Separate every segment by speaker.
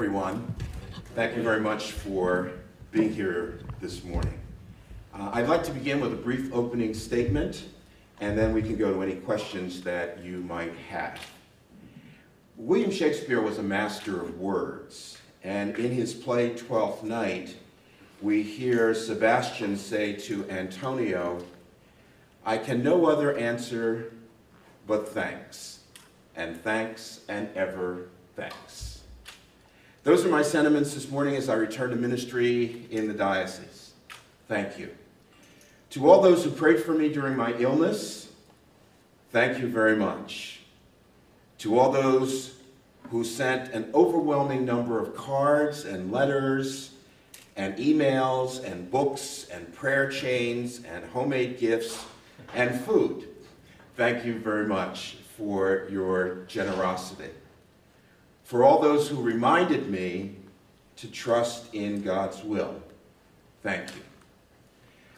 Speaker 1: Everyone, thank you very much for being here this morning. I'd like to begin with a brief opening statement, and then we can go to any questions that you might have. William Shakespeare was a master of words, and in his play Twelfth Night, we hear Sebastian say to Antonio, "I can no other answer but thanks, and thanks and ever thanks." Those are my sentiments this morning as I return to ministry in the diocese. Thank you. To all those who prayed for me during my illness, thank you very much. To all those who sent an overwhelming number of cards and letters and emails and books and prayer chains and homemade gifts and food, thank you very much for your generosity. For all those who reminded me to trust in God's will, thank you.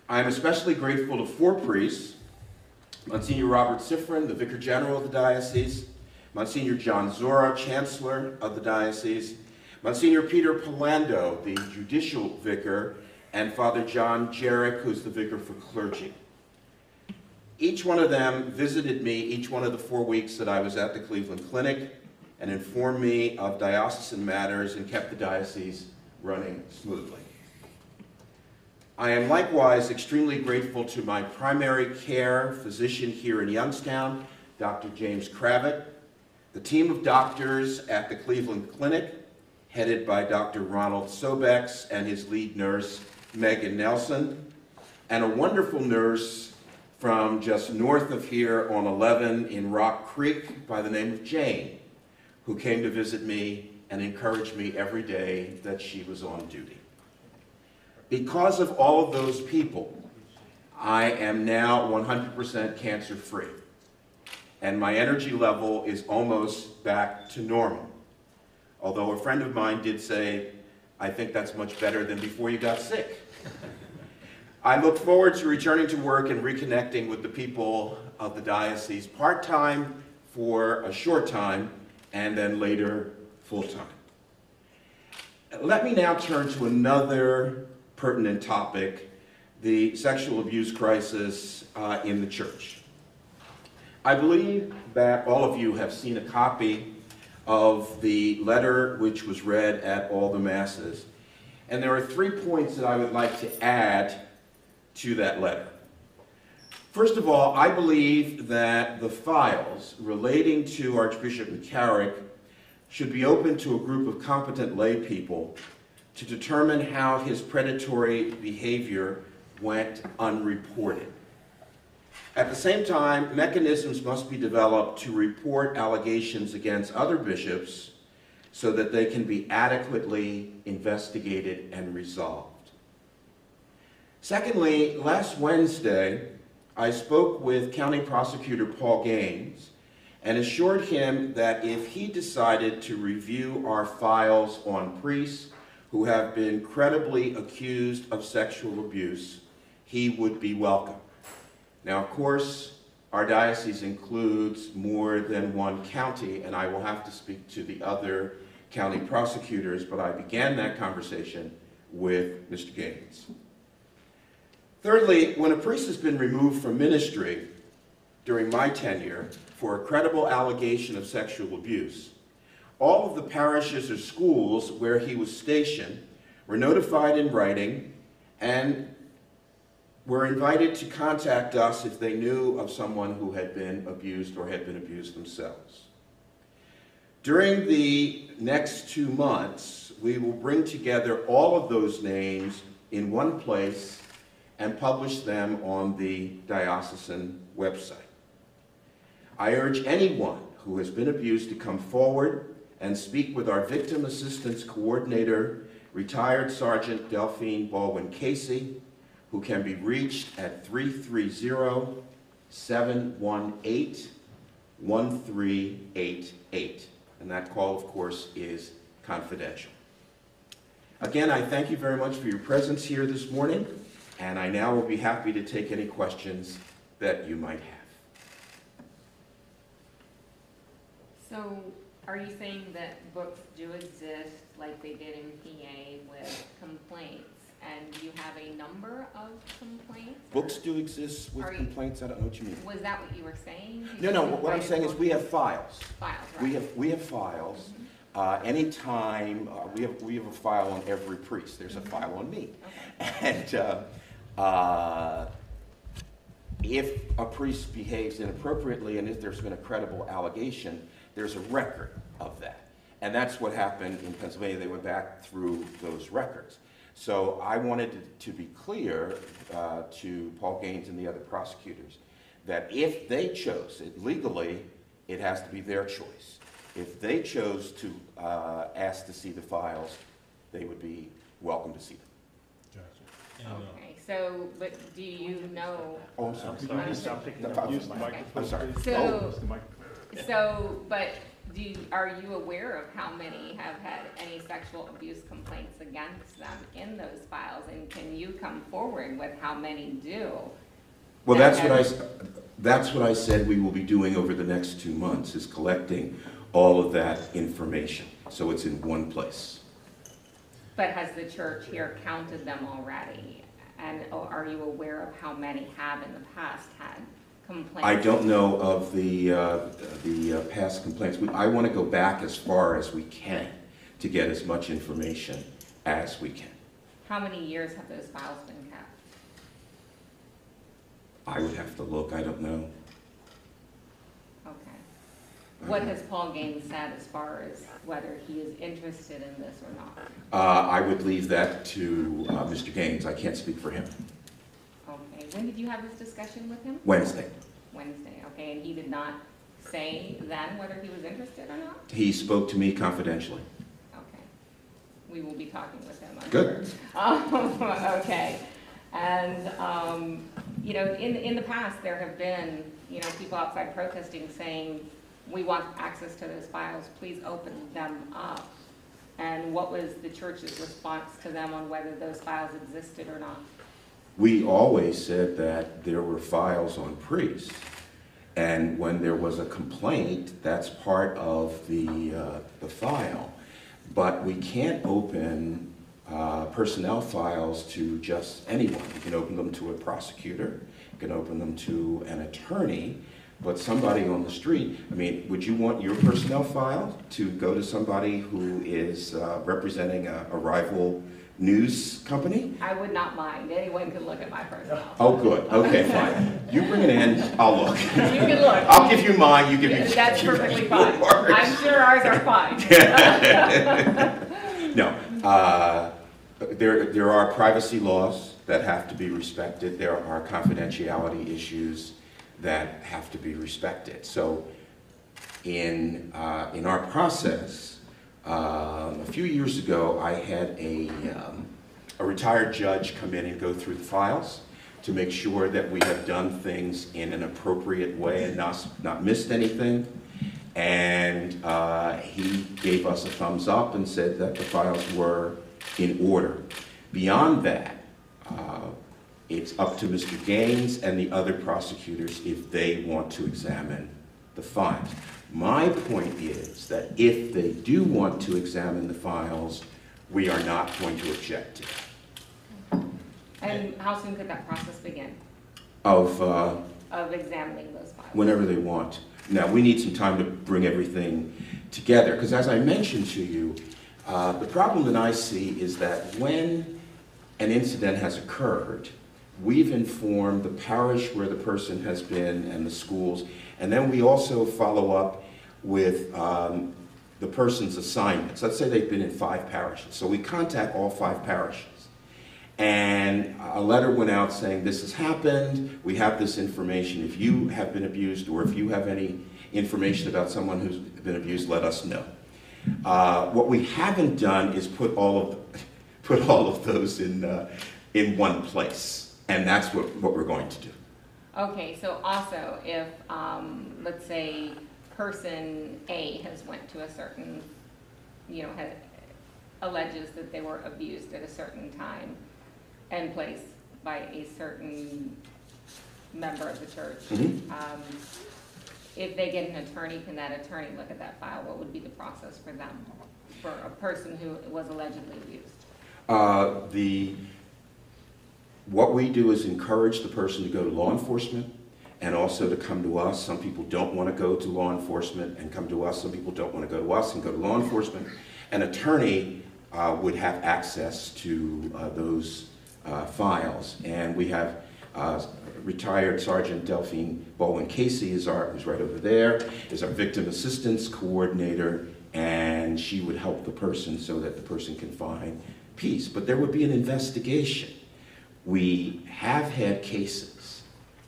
Speaker 1: I am especially grateful to four priests: Monsignor Robert Sifrin, the Vicar General of the Diocese; Monsignor John Zora, Chancellor of the Diocese; Monsignor Peter Polando, the Judicial Vicar; and Father John Jarek, who's the Vicar for Clergy. Each one of them visited me each one of the 4 weeks that I was at the Cleveland Clinic and informed me of diocesan matters and kept the diocese running smoothly. I am likewise extremely grateful to my primary care physician here in Youngstown, Dr. James Kravitz, the team of doctors at the Cleveland Clinic, headed by Dr. Ronald Sobex and his lead nurse, Megan Nelson, and a wonderful nurse from just north of here on 11 in Rock Creek by the name of Jane, who came to visit me and encouraged me every day that she was on duty. Because of all of those people, I am now 100% cancer-free, and my energy level is almost back to normal. Although a friend of mine did say, "I think that's much better than before you got sick." I look forward to returning to work and reconnecting with the people of the diocese part-time for a short time, and then later full-time. Let me now turn to another pertinent topic, the sexual abuse crisis in the church. I believe that all of you have seen a copy of the letter which was read at all the masses, and there are 3 points that I would like to add to that letter. First of all, I believe that the files relating to Archbishop McCarrick should be open to a group of competent lay people to determine how his predatory behavior went unreported. At the same time, mechanisms must be developed to report allegations against other bishops so that they can be adequately investigated and resolved. Secondly, last Wednesday, I spoke with County Prosecutor Paul Gaines and assured him that if he decided to review our files on priests who have been credibly accused of sexual abuse, he would be welcome. Now, of course, our diocese includes more than one county, and I will have to speak to the other county prosecutors, but I began that conversation with Mr. Gaines. Thirdly, when a priest has been removed from ministry during my tenure for a credible allegation of sexual abuse, all of the parishes or schools where he was stationed were notified in writing and were invited to contact us if they knew of someone who had been abused or had been abused themselves. During the next 2 months, we will bring together all of those names in one place and publish them on the diocesan website. I urge anyone who has been abused to come forward and speak with our Victim Assistance Coordinator, retired Sergeant Delphine Baldwin-Casey, who can be reached at 330-718-1388. And that call, of course, is confidential. Again, I thank you very much for your presence here this morning, and I now will be happy to take any questions that you might have.
Speaker 2: So Are you saying that books do exist like they did in PA with complaints, and you have a number of complaints?
Speaker 1: Books do exist with complaints. I don't know what you mean.
Speaker 2: Was that what you were saying?
Speaker 1: No. What I'm saying is we have files.
Speaker 2: Files, right.
Speaker 1: We have files. Anytime we have a file on every priest. There's a file on me.
Speaker 2: Okay.
Speaker 1: And if a priest behaves inappropriately, and if there's been a credible allegation, there's a record of that. And that's what happened in Pennsylvania. They went back through those records. So I wanted to be clear to Paul Gaines and the other prosecutors that if they chose it legally, it has to be their choice. If they chose to ask to see the files, they would be welcome to see them.
Speaker 3: Gotcha. And,
Speaker 2: Okay, so, but do you know?
Speaker 1: Oh, I'm sorry.
Speaker 3: Stop picking
Speaker 1: No,
Speaker 3: up.
Speaker 1: I'm
Speaker 3: Use the
Speaker 1: sorry.
Speaker 3: microphone.
Speaker 1: I'm sorry.
Speaker 3: please.
Speaker 2: So-
Speaker 3: Use the microphone.
Speaker 2: So, but are you aware of how many have had any sexual abuse complaints against them in those files? And can you come forward with how many do?
Speaker 1: Well, that's what I said we will be doing over the next 2 months, is collecting all of that information, so it's in one place.
Speaker 2: But has the church here counted them already? And are you aware of how many have in the past had complaints?
Speaker 1: I don't know of the past complaints. I want to go back as far as we can to get as much information as we can.
Speaker 2: How many years have those files been kept?
Speaker 1: I would have to look. I don't know.
Speaker 2: Okay. What has Paul Gaines said as far as whether he is interested in this or not?
Speaker 1: I would leave that to Mr. Gaines. I can't speak for him.
Speaker 2: Okay. When did you have this discussion with him?
Speaker 1: Wednesday.
Speaker 2: Wednesday, okay. And he did not say then whether he was interested or not?
Speaker 1: He spoke to me confidentially.
Speaker 2: Okay. We will be talking with him, I'm
Speaker 1: Good.
Speaker 2: sure. Okay. And, you know, in the past, there have been, you know, people outside protesting saying, we want access to those files, please open them up. And what was the church's response to them on whether those files existed or not?
Speaker 1: We always said that there were files on priests, and when there was a complaint, that's part of the file. But we can't open personnel files to just anyone. You can open them to a prosecutor, you can open them to an attorney, but somebody on the street, I mean, would you want your personnel file to go to somebody who is representing a rival news company?
Speaker 2: I would not mind. Anyone can look at my personnel.
Speaker 1: Oh, good. Okay, fine. You bring it in, I'll look.
Speaker 2: You can look.
Speaker 1: I'll give you mine, you give me
Speaker 2: That's perfectly fine.
Speaker 1: yours.
Speaker 2: I'm sure ours are fine.
Speaker 1: No. There are privacy laws that have to be respected. There are confidentiality issues that have to be respected. So in our process, a few years ago, I had a retired judge come in and go through the files to make sure that we have done things in an appropriate way and not missed anything. And he gave us a thumbs up and said that the files were in order. Beyond that, it's up to Mr. Gaines and the other prosecutors if they want to examine the files. My point is that if they do want to examine the files, we are not going to object to it.
Speaker 2: And how soon could that process begin?
Speaker 1: Of
Speaker 2: Examining those files?
Speaker 1: whenever they want. Now, we need some time to bring everything together, because as I mentioned to you, the problem that I see is that when an incident has occurred, we've informed the parish where the person has been and the schools, and then we also follow up with the person's assignments. Let's say they've been in 5 parishes. So we contact all 5 parishes. And a letter went out saying, this has happened, we have this information. If you have been abused, or if you have any information about someone who's been abused, let us know. What we haven't done is put all of those in one place, and that's what we're going to do.
Speaker 2: Okay, so also if, let's say, person A has went to a certain, you know, alleges that they were abused at a certain time and place by a certain member of the church.
Speaker 1: Mm-hmm.
Speaker 2: if they get an attorney, can that attorney look at that file? What would be the process for them, for a person who was allegedly abused?
Speaker 1: What we do is encourage the person to go to law enforcement and also to come to us. Some people don't want to go to law enforcement and come to us. Some people don't want to go to us and go to law enforcement. An attorney would have access to those files. And we have retired Sergeant Delphine Baldwin-Casey who's right over there, is our victim assistance coordinator, and she would help the person so that the person can find peace. But there would be an investigation. We have had cases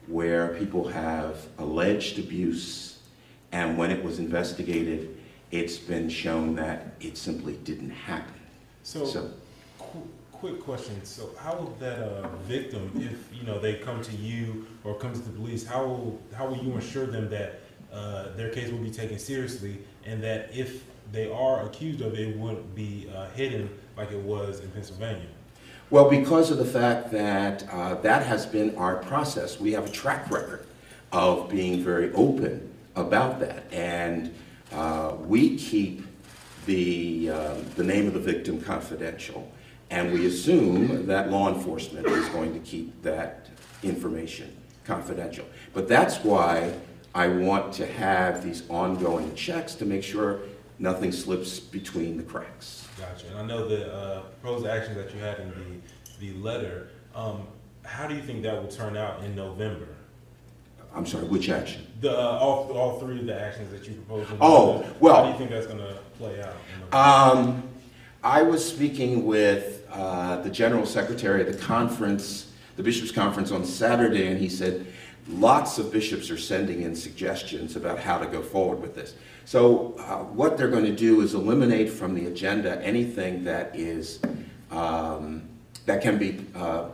Speaker 1: where people have alleged abuse, and when it was investigated, it's been shown that it simply didn't happen.
Speaker 3: So quick question. So how will that victim, if they come to you or come to the police, how will you assure them that their case will be taken seriously, and that if they are accused of it, it wouldn't be hidden like it was in Pennsylvania?
Speaker 1: Well, because of the fact that that has been our process. We have a track record of being very open about that, and we keep the name of the victim confidential, and we assume that law enforcement is going to keep that information confidential. But that's why I want to have these ongoing checks to make sure nothing slips between the cracks.
Speaker 3: Gotcha. And I know the proposed actions that you had in the letter, how do you think that will turn out in November?
Speaker 1: I'm sorry, which action?
Speaker 3: All three of the actions that you proposed.
Speaker 1: Oh, well.
Speaker 3: How do you think that's going to play out in November?
Speaker 1: I was speaking with the General Secretary of the conference, the Bishops' Conference on Saturday, and he said lots of bishops are sending in suggestions about how to go forward with this. So what they're going to do is eliminate from the agenda anything that is that can be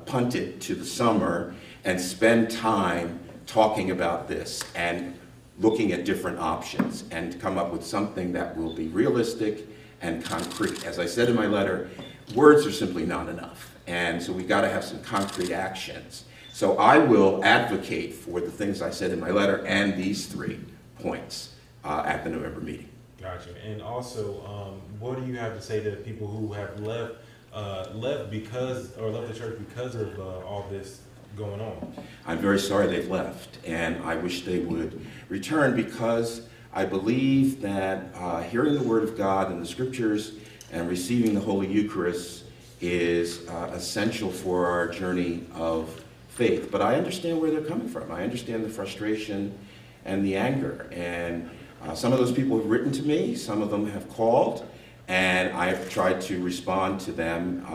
Speaker 1: punted to the summer, and spend time talking about this and looking at different options and come up with something that will be realistic and concrete. As I said in my letter, words are simply not enough, and so we've got to have some concrete actions. So I will advocate for the things I said in my letter and these 3 points at the November meeting.
Speaker 3: Gotcha. And also, what do you have to say to people who have left the church because of all this going on?
Speaker 1: I'm very sorry they've left, and I wish they would return, because I believe that hearing the Word of God and the Scriptures and receiving the Holy Eucharist is essential for our journey of faith. But I understand where they're coming from. I understand the frustration and the anger, and some of those people have written to me, some of them have called, and I have tried to respond to them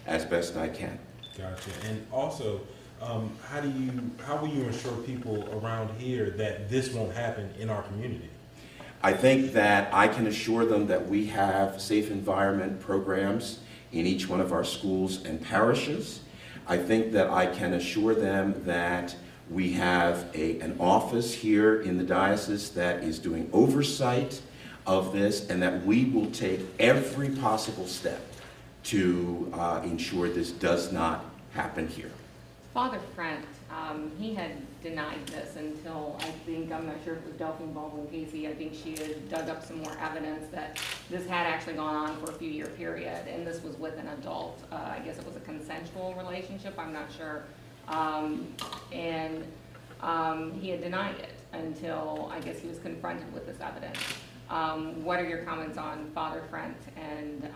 Speaker 1: as best I can.
Speaker 3: Gotcha. And also, how will you ensure people around here that this won't happen in our community?
Speaker 1: I think that I can assure them that we have safe environment programs in each one of our schools and parishes. I think that I can assure them that we have an office here in the diocese that is doing oversight of this, and that we will take every possible step to ensure this does not happen here.
Speaker 2: Father Frent, he had denied this until, I think, I'm not sure if it was Delphine Baldwin-Casey, I think she had dug up some more evidence that this had actually gone on for a few-year period, and this was with an adult. I guess it was a consensual relationship, I'm not sure. He had denied it until, I guess, he was confronted with this evidence. What are your comments on Father Frent, and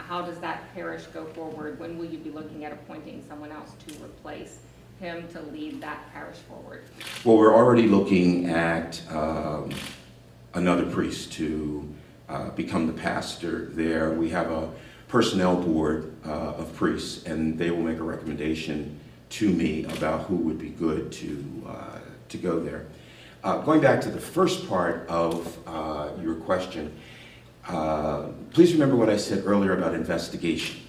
Speaker 2: how does that parish go forward? When will you be looking at appointing someone else to replace him to lead that parish forward?
Speaker 1: Well, we're already looking at another priest to become the pastor there. We have a personnel board of priests, and they will make a recommendation to me about who would be good to go there. Going back to the first part of your question, please remember what I said earlier about investigation.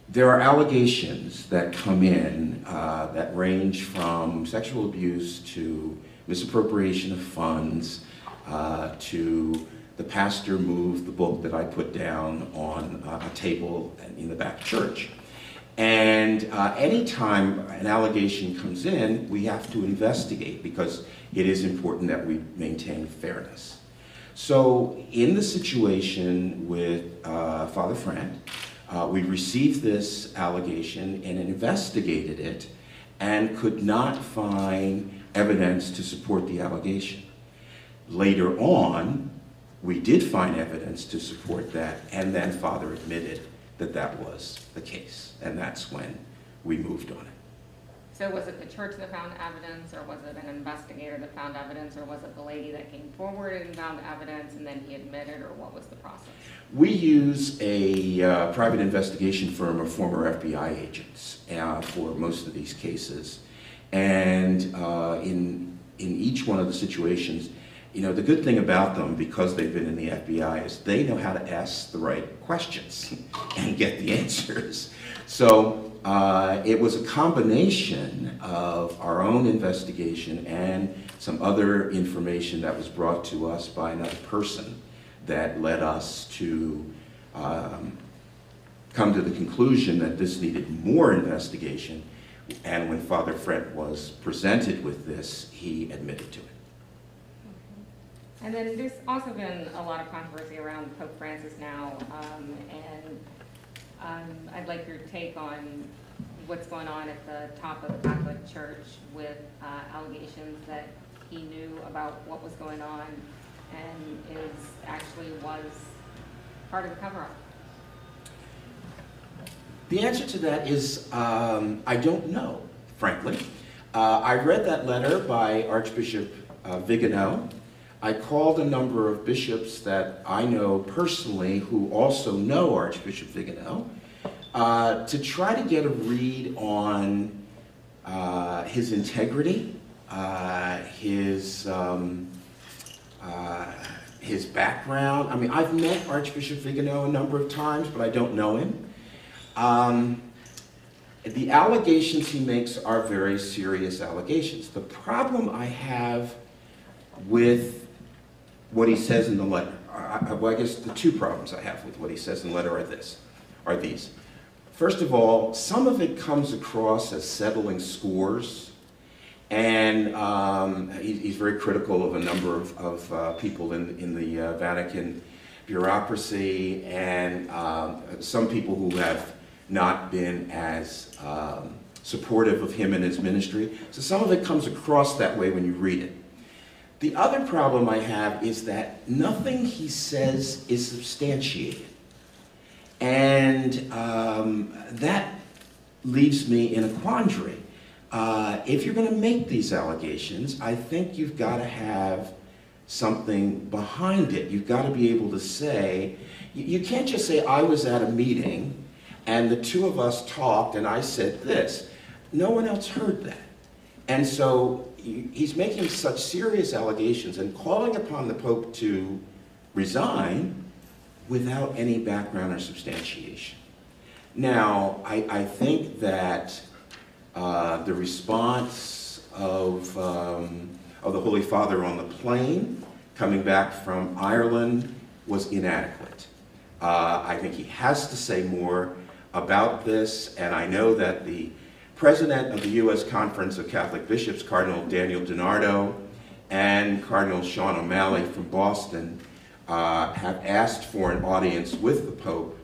Speaker 1: There are allegations that come in that range from sexual abuse to misappropriation of funds to the pastor moved the book that I put down on a table in the back church. And anytime an allegation comes in, we have to investigate because it is important that we maintain fairness. So in the situation with Father Friend, we received this allegation and investigated it and could not find evidence to support the allegation. Later on, we did find evidence to support that, and then Father admitted that that was the case, and that's when we moved on it.
Speaker 2: So was it the church that found evidence, or was it an investigator that found evidence, or was it the lady that came forward and found evidence and then he admitted, or what was the process?
Speaker 1: We use a private investigation firm of former FBI agents for most of these cases. And in each one of the situations, you know, the good thing about them, because they've been in the FBI, is they know how to ask the right questions and get the answers. So it was a combination of our own investigation and some other information that was brought to us by another person that led us to come to the conclusion that this needed more investigation. And when Father Friend was presented with this, he admitted to it.
Speaker 2: And then there's also been a lot of controversy around Pope Francis now, and I'd like your take on what's going on at the top of the Catholic Church with allegations that he knew about what was going on and was part of the cover-up.
Speaker 1: The answer to that is I don't know, frankly. I read that letter by Archbishop Vega. I called a number of bishops that I know personally who also know Archbishop Vega to try to get a read on his integrity, his background. I mean, I've met Archbishop Vega a number of times, but I don't know him. The allegations he makes are very serious allegations. The problem I have with what he says in the letter, well, I guess the two problems I have with what he says in the letter are these. First of all, some of it comes across as settling scores, and he's very critical of a number of people in the Vatican bureaucracy, and some people who have not been as supportive of him and his ministry. So some of it comes across that way when you read it. The other problem I have is that nothing he says is substantiated. And that leaves me in a quandary. If you're going to make these allegations, I think you've got to have something behind it. You've got to be able to say, you can't just say, I was at a meeting and the two of us talked and I said this. No one else heard that. And so he's making such serious allegations and calling upon the Pope to resign without any background or substantiation. Now, I think that the response of the Holy Father on the plane coming back from Ireland was inadequate. I think he has to say more about this, and I know that the President of the U.S. Conference of Catholic Bishops, Cardinal Daniel DiNardo, and Cardinal Sean O'Malley from Boston have asked for an audience with the Pope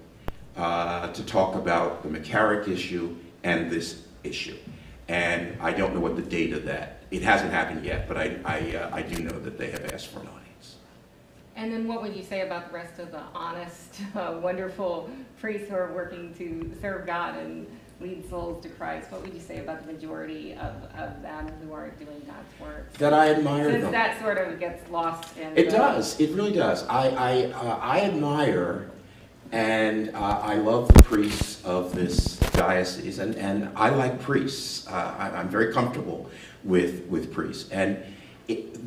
Speaker 1: to talk about the McCarrick issue and this issue. And I don't know what the date of that. It hasn't happened yet, but I do know that they have asked for an audience.
Speaker 2: And then what would you say about the rest of the honest, wonderful priests who are working to serve God and lead souls to Christ? What would you say about the majority of them who are doing God's work?
Speaker 1: That I admire them.
Speaker 2: Since that sort of gets lost in
Speaker 1: It does. It really does. I admire and I love the priests of this diocese, and I like priests. I'm very comfortable with priests. And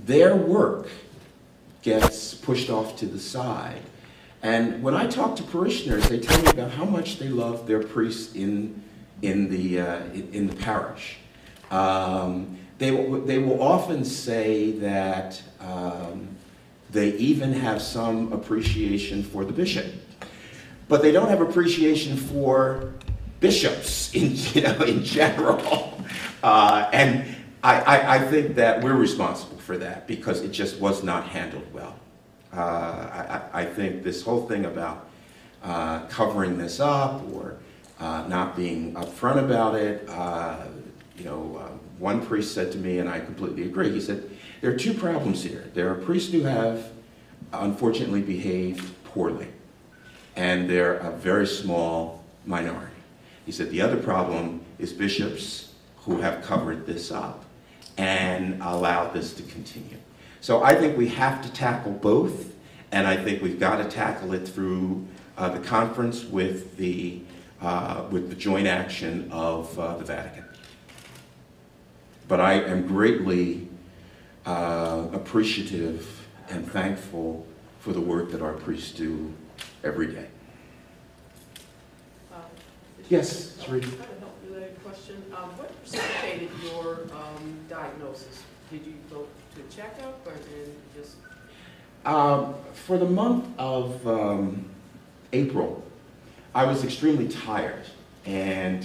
Speaker 1: their work gets pushed off to the side. And when I talk to parishioners, they tell me about how much they love their priests in the parish. They will often say that they even have some appreciation for the bishop, but they don't have appreciation for bishops in general. And I think that we're responsible for that because it just was not handled well. I think this whole thing about covering this up or not being upfront about it, one priest said to me, and I completely agree, he said, there are two problems here. There are priests who have unfortunately behaved poorly, and they're a very small minority. He said the other problem is bishops who have covered this up and allowed this to continue. So I think we have to tackle both, and I think we've got to tackle it through the conference with the joint action of the Vatican. But I am greatly appreciative and thankful for the work that our priests do every day. Yes,
Speaker 4: I have a health-related question. What precipitated your diagnosis? Did you go to a checkup or did just?
Speaker 1: For the month of April, I was extremely tired and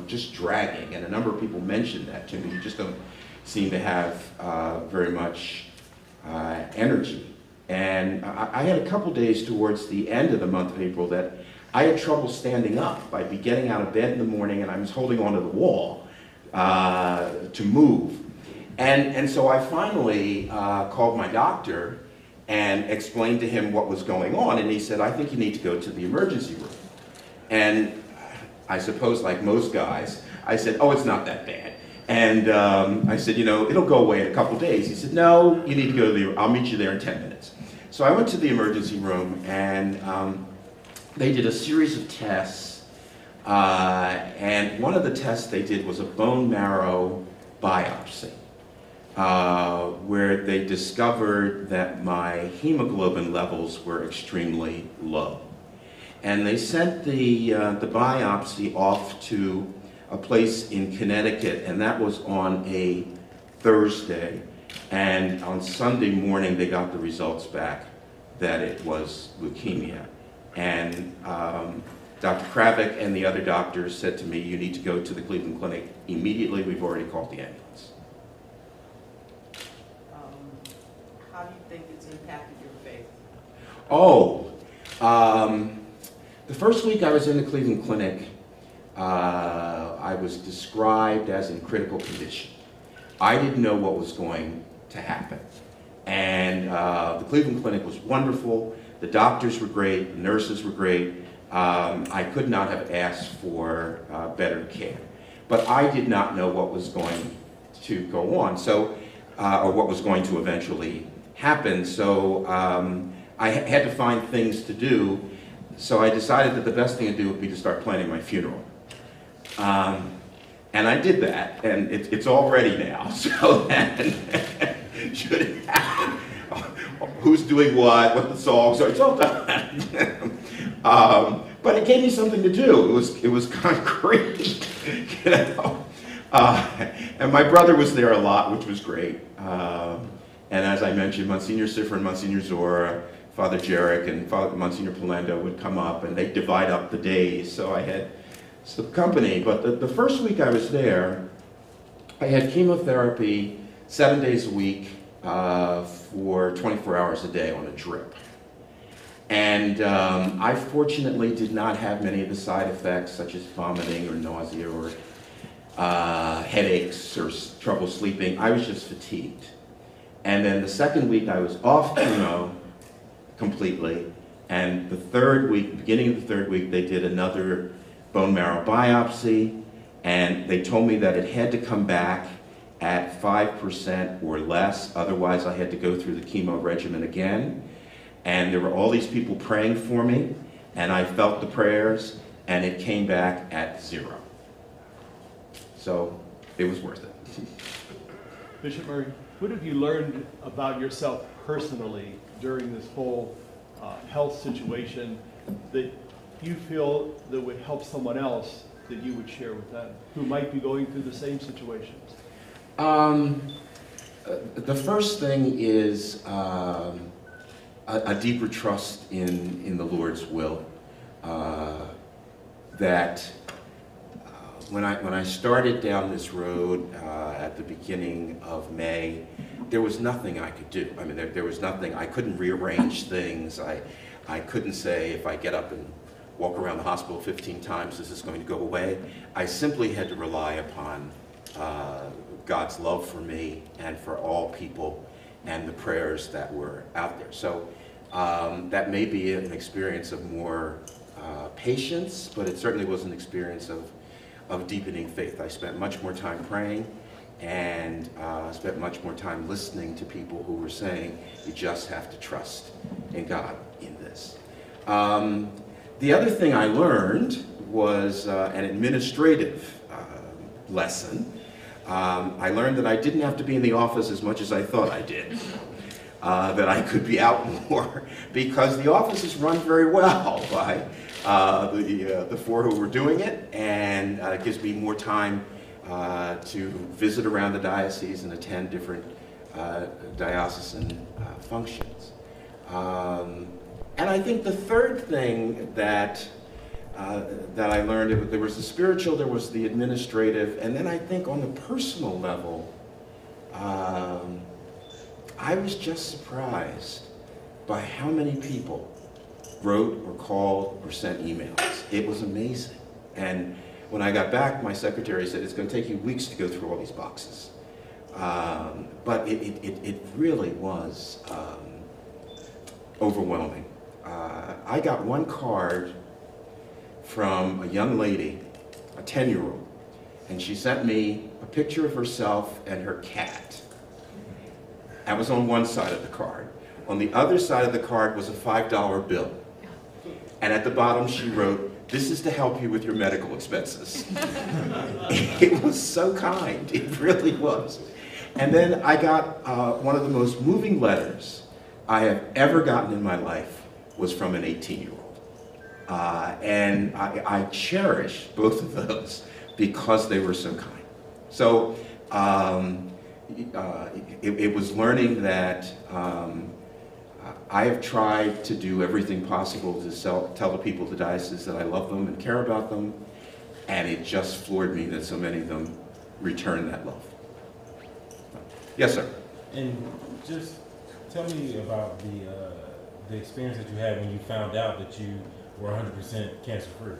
Speaker 1: just dragging, and a number of people mentioned that to me. You just don't seem to have very much energy. And I had a couple days towards the end of the month of April that I had trouble standing up. I'd be getting out of bed in the morning and I was holding onto the wall to move. And so I finally called my doctor and explained to him what was going on, and he said, I think you need to go to the emergency room. And I suppose, like most guys, I said, oh, it's not that bad. And I said, it'll go away in a couple days. He said, no, you need to go to I'll meet you there in 10 minutes. So I went to the emergency room, and they did a series of tests, and one of the tests they did was a bone marrow biopsy, where they discovered that my hemoglobin levels were extremely low. And they sent the biopsy off to a place in Connecticut, and that was on a Thursday. And on Sunday morning, they got the results back that it was leukemia. And Dr. Kravik and the other doctors said to me, you need to go to the Cleveland Clinic immediately. We've already called the ambulance.
Speaker 4: How do you think it's impacted your faith?
Speaker 1: Oh, the first week I was in the Cleveland Clinic, I was described as in critical condition. I didn't know what was going to happen. And the Cleveland Clinic was wonderful. The doctors were great, the nurses were great. I could not have asked for better care. But I did not know what was going to go on, or what was going to eventually happen. So I had to find things to do. So I decided that the best thing to do would be to start planning my funeral. And I did that, and it's all ready now. So that should it happen, who's doing what the songs are, it's all done. But it gave me something to do. It was concrete, and my brother was there a lot, which was great. And as I mentioned, Monsignor Siffer and Monsignor Zora, Father Jarek and Father Monsignor Polendo would come up, and they'd divide up the days, so I had some company. But the first week I was there, I had chemotherapy 7 days a week for 24 hours a day on a drip. And I fortunately did not have many of the side effects, such as vomiting or nausea or headaches or trouble sleeping. I was just fatigued. And then the second week I was off chemo completely, and the third week, beginning of the third week, they did another bone marrow biopsy, and they told me that it had to come back at 5% or less, otherwise I had to go through the chemo regimen again. And there were all these people praying for me, and I felt the prayers, and it came back at 0. So it was worth it.
Speaker 5: Bishop Murry, what have you learned about yourself personally during this whole health situation that you feel that would help someone else that you would share with them who might be going through the same situations?
Speaker 1: The first thing is a deeper trust in the Lord's will, that when I started down this road at the beginning of May, there was nothing I could do. I mean, there was nothing. I couldn't rearrange things. I couldn't say if I get up and walk around the hospital 15 times, this is going to go away. I simply had to rely upon God's love for me and for all people and the prayers that were out there. So that may be an experience of more patience, but it certainly was an experience of deepening faith. I spent much more time praying and spent much more time listening to people who were saying, you just have to trust in God in this. The other thing I learned was an administrative lesson. I learned that I didn't have to be in the office as much as I thought I did. That I could be out more, because the office is run very well by the four who were doing it, and it gives me more time to visit around the diocese and attend different diocesan functions. And I think the third thing that I learned, there was the spiritual, there was the administrative, and then I think on the personal level, I was just surprised by how many people wrote or called or sent emails. It was amazing. And when I got back, my secretary said, it's going to take you weeks to go through all these boxes. But it really was overwhelming. I got one card from a young lady, a 10-year-old, and she sent me a picture of herself and her cat. That was on one side of the card. On the other side of the card was a $5 bill. And at the bottom she wrote, this is to help you with your medical expenses. It was so kind, it really was. And then I got one of the most moving letters I have ever gotten in my life was from an 18-year-old. And I cherish both of those because they were so kind. So it was learning that I have tried to do everything possible to tell the people of the diocese that I love them and care about them, and it just floored me that so many of them return that love. Yes, sir.
Speaker 3: And just tell me about the experience that you had when you found out that you were 100% cancer-free.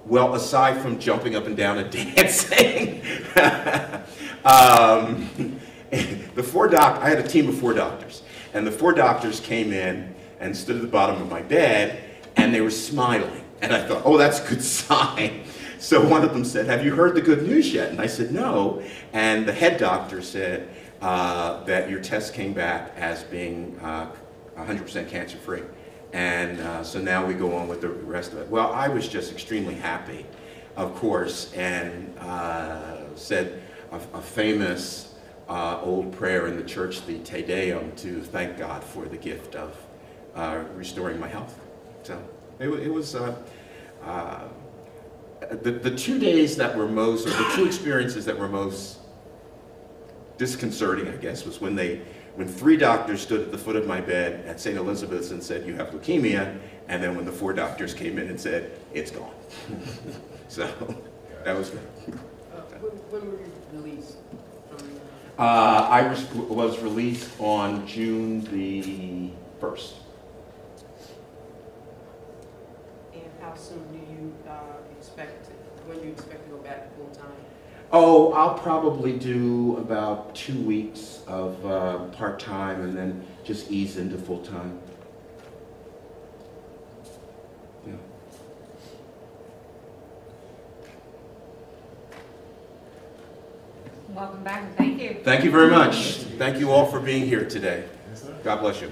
Speaker 1: Well, aside from jumping up and down and dancing, I had a team of 4 doctors, and the 4 doctors came in and stood at the bottom of my bed, and they were smiling. And I thought, oh, that's a good sign. So one of them said, have you heard the good news yet? And I said, no. And the head doctor said that your test came back as being 100% cancer-free. And so now we go on with the rest of it. Well, I was just extremely happy, of course, and said a famous old prayer in the church, the Te Deum, to thank God for the gift of restoring my health. So it was the 2 days that were most, or the 2 experiences that were most disconcerting, I guess, was when 3 doctors stood at the foot of my bed at St. Elizabeth's and said, you have leukemia, and then when the 4 doctors came in and said, it's gone. So that was good.
Speaker 4: When were you released from?
Speaker 1: I was released on June the 1st.
Speaker 4: And how soon do you when do you expect to go back full time?
Speaker 1: Oh, I'll probably do about 2 weeks of part-time and then just ease into full-time. Yeah.
Speaker 2: Welcome back, and thank you.
Speaker 1: Thank you very much. Thank you all for being here today. God bless you.